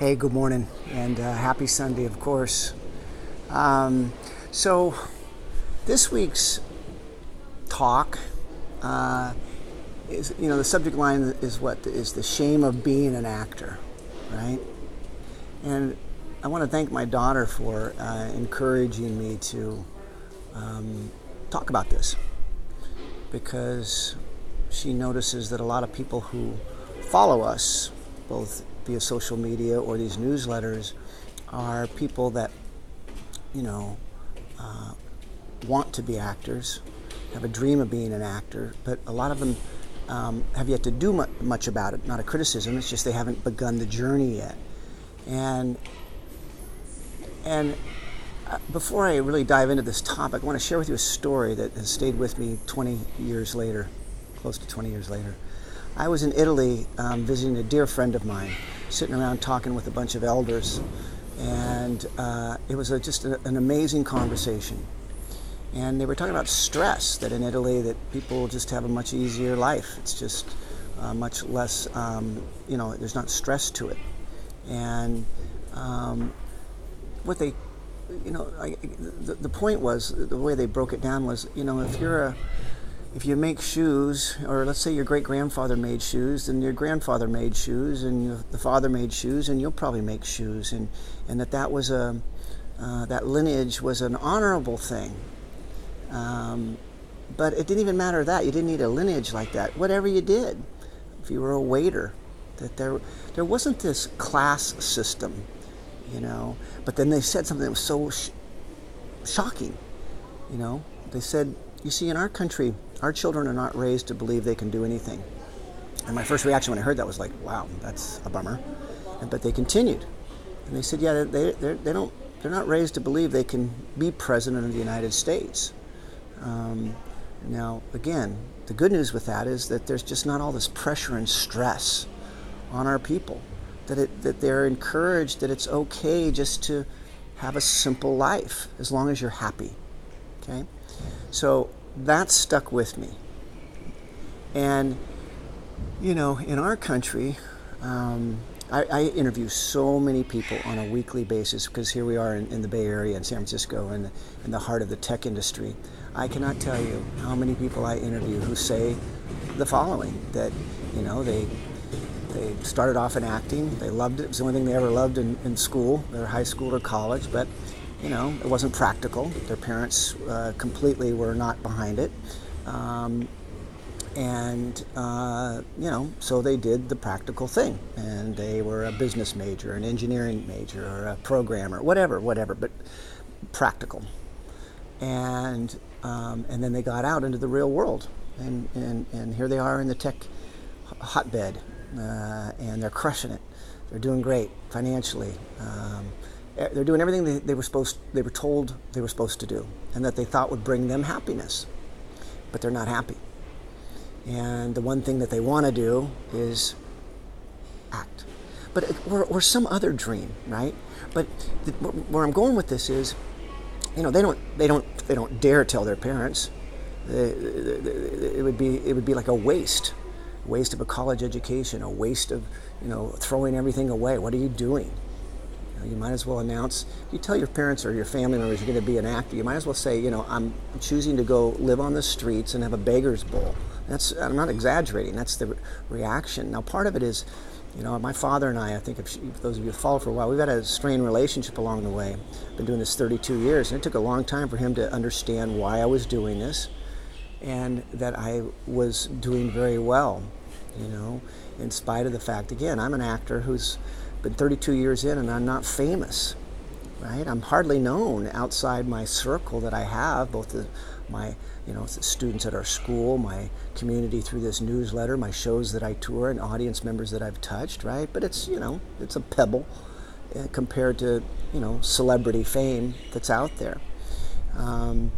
Hey, good morning, and happy Sunday, of course. So, this week's talk is, the subject line is what is the shame of being an actor, right? And I want to thank my daughter for encouraging me to talk about this, because she notices that a lot of people who follow us, both via social media or these newsletters, are people that, want to be actors, have a dream of being an actor, but a lot of them have yet to do much about it. Not a criticism, it's just they haven't begun the journey yet. And before I really dive into this topic, I want to share with you a story that has stayed with me 20 years later, close to 20 years later. I was in Italy visiting a dear friend of mine, sitting around talking with a bunch of elders, and it was just an amazing conversation. And they were talking about stress, that in Italy that people just have a much easier life. It's just much less, there's not stress to it. And what they, the point was, the way they broke it down was, if you make shoes, or let's say your great-grandfather made shoes, then your grandfather made shoes, and the father made shoes, and you'll probably make shoes, and that was that lineage was an honorable thing. But it didn't even matter that. You didn't need a lineage like that. Whatever you did, if you were a waiter, that there wasn't this class system, But then they said something that was so shocking, They said, you see, in our country, our children are not raised to believe they can do anything. And my first reaction when I heard that was like, wow, that's a bummer. But they continued. And they said, yeah, they're not raised to believe they can be president of the United States. Now, again, the good news with that is that there's just not all this pressure and stress on our people, that they're encouraged that it's okay just to have a simple life as long as you're happy. Okay? So that stuck with me. And, in our country, I interview so many people on a weekly basis, because here we are in the Bay Area in San Francisco, in the heart of the tech industry. I cannot tell you how many people I interview who say the following, that, they started off in acting, they loved it, it was the only thing they ever loved in school, their high school or college, but it wasn't practical. Their parents completely were not behind it. So they did the practical thing. And they were a business major, an engineering major, or a programmer, whatever, but practical. And then they got out into the real world. And here they are in the tech hotbed. And they're crushing it. They're doing great financially. They're doing everything they were told they were supposed to do, and that they thought would bring them happiness, but they're not happy. And the one thing that they want to do is act, or some other dream, right? But where I'm going with this is, they don't dare tell their parents. It would be like a waste of a college education, a waste of throwing everything away. What are you doing? You might as well announce, if you tell your parents or your family members you're going to be an actor, you might as well say, I'm choosing to go live on the streets and have a beggar's bowl. I'm not exaggerating, that's the reaction. Now, part of it is, my father and I think if those of you who follow for a while, we've had a strained relationship along the way. I've been doing this 32 years, and it took a long time for him to understand why I was doing this, and that I was doing very well, in spite of the fact, again, I'm an actor who's been 32 years in, and I'm not famous, right? I'm hardly known outside my circle that I have, both my students at our school, my community through this newsletter, my shows that I tour, and audience members that I've touched, right? But it's a pebble compared to celebrity fame that's out there. And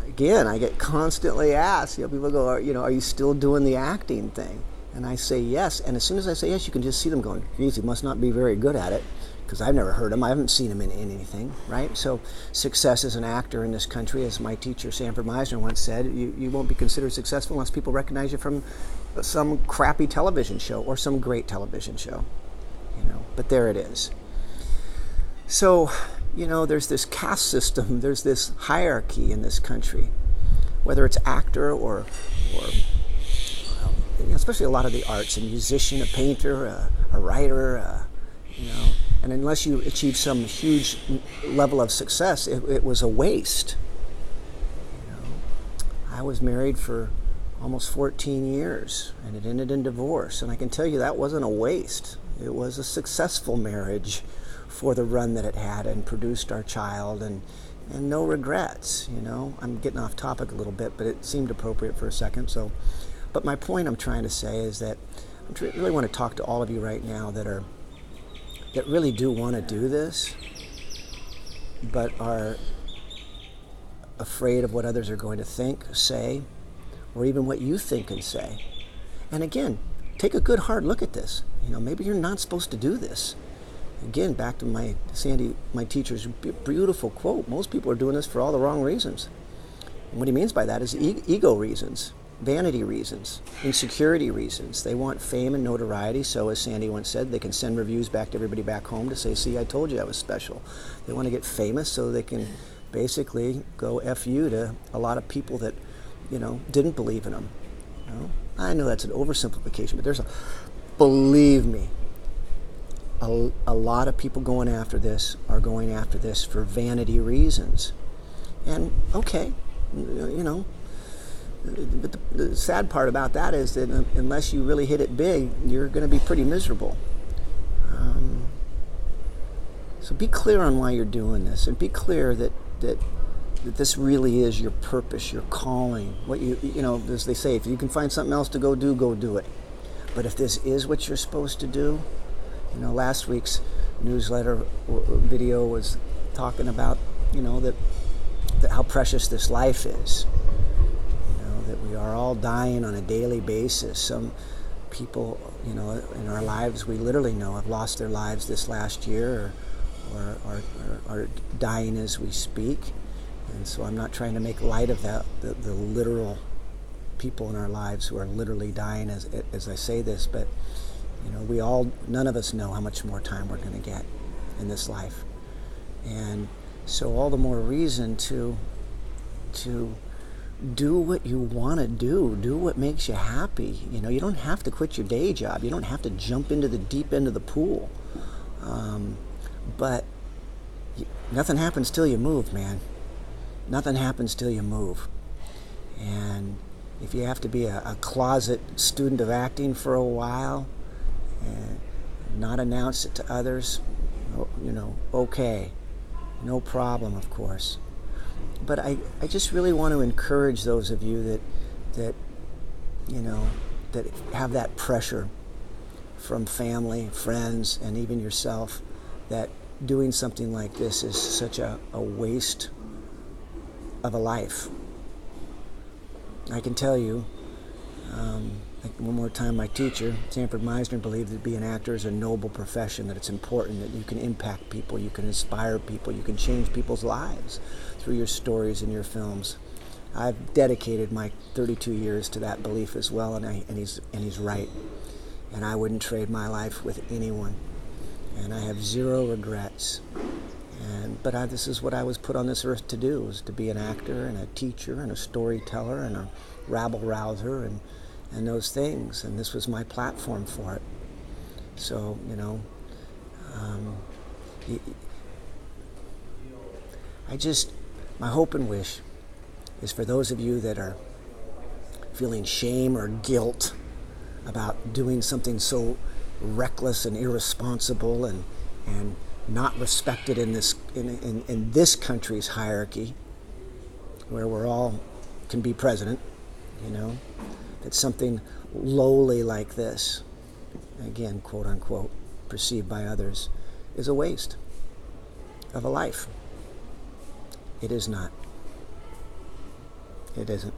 again, I get constantly asked, people go, are you still doing the acting thing? And I say yes, and as soon as I say yes, you can just see them going, geez, he must not be very good at it, because I've never heard him. I haven't seen him in anything, right? So success as an actor in this country, as my teacher Sanford Meisner once said, you won't be considered successful unless people recognize you from some crappy television show or some great television show, but there it is. So, there's this caste system, there's this hierarchy in this country, whether it's actor or especially a lot of the arts, a musician, a painter, a writer, and unless you achieve some huge level of success, it was a waste. I was married for almost 14 years, and it ended in divorce, and I can tell you that wasn't a waste. It was a successful marriage for the run that it had, and produced our child, and no regrets. I'm getting off topic a little bit, but it seemed appropriate for a second. But my point I'm trying to say is that I really want to talk to all of you right now that really do want to do this, but are afraid of what others are going to think, say, or even what you think and say. And again, take a good hard look at this. Maybe you're not supposed to do this. Again, back to my teacher's beautiful quote. Most people are doing this for all the wrong reasons. And what he means by that is ego reasons, vanity reasons, insecurity reasons. They want fame and notoriety, so as Sandy once said, they can send reviews back to everybody back home to say, see, I told you I was special. They want to get famous so they can basically go F you to a lot of people that, didn't believe in them. I know that's an oversimplification, but believe me, a lot of people going after this are going after this for vanity reasons. And okay, but the sad part about that is that unless you really hit it big, you're going to be pretty miserable. So be clear on why you're doing this, and be clear that this really is your purpose, your calling. What as they say, if you can find something else to go do it. But if this is what you're supposed to do, last week's newsletter video was talking about, that how precious this life is. That we are all dying on a daily basis. Some people, in our lives, we literally know have lost their lives this last year, or are dying as we speak. And so I'm not trying to make light of that, the literal people in our lives who are literally dying as I say this, but none of us know how much more time we're going to get in this life. And so all the more reason to do what you want to do what makes you happy. You don't have to quit your day job. You don't have to jump into the deep end of the pool. But nothing happens till you move, man. Nothing happens till you move. And if you have to be a closet student of acting for a while and not announce it to others, okay, no problem, of course. But I just really want to encourage those of you that have that pressure from family, friends, and even yourself, that doing something like this is such a waste of a life. I can tell you, one more time, my teacher, Sanford Meisner, believed that being an actor is a noble profession, that it's important, that you can impact people, you can inspire people, you can change people's lives through your stories and your films. I've dedicated my 32 years to that belief as well, and he's right. And I wouldn't trade my life with anyone. And I have zero regrets. But this is what I was put on this earth to do, was to be an actor and a teacher and a storyteller and a rabble-rouser and those things. And this was my platform for it. So, my hope and wish is for those of you that are feeling shame or guilt about doing something so reckless and irresponsible and not respected in this country's hierarchy, where we're all can be president, that something lowly like this, again, quote unquote, perceived by others, is a waste of a life. It is not. It isn't.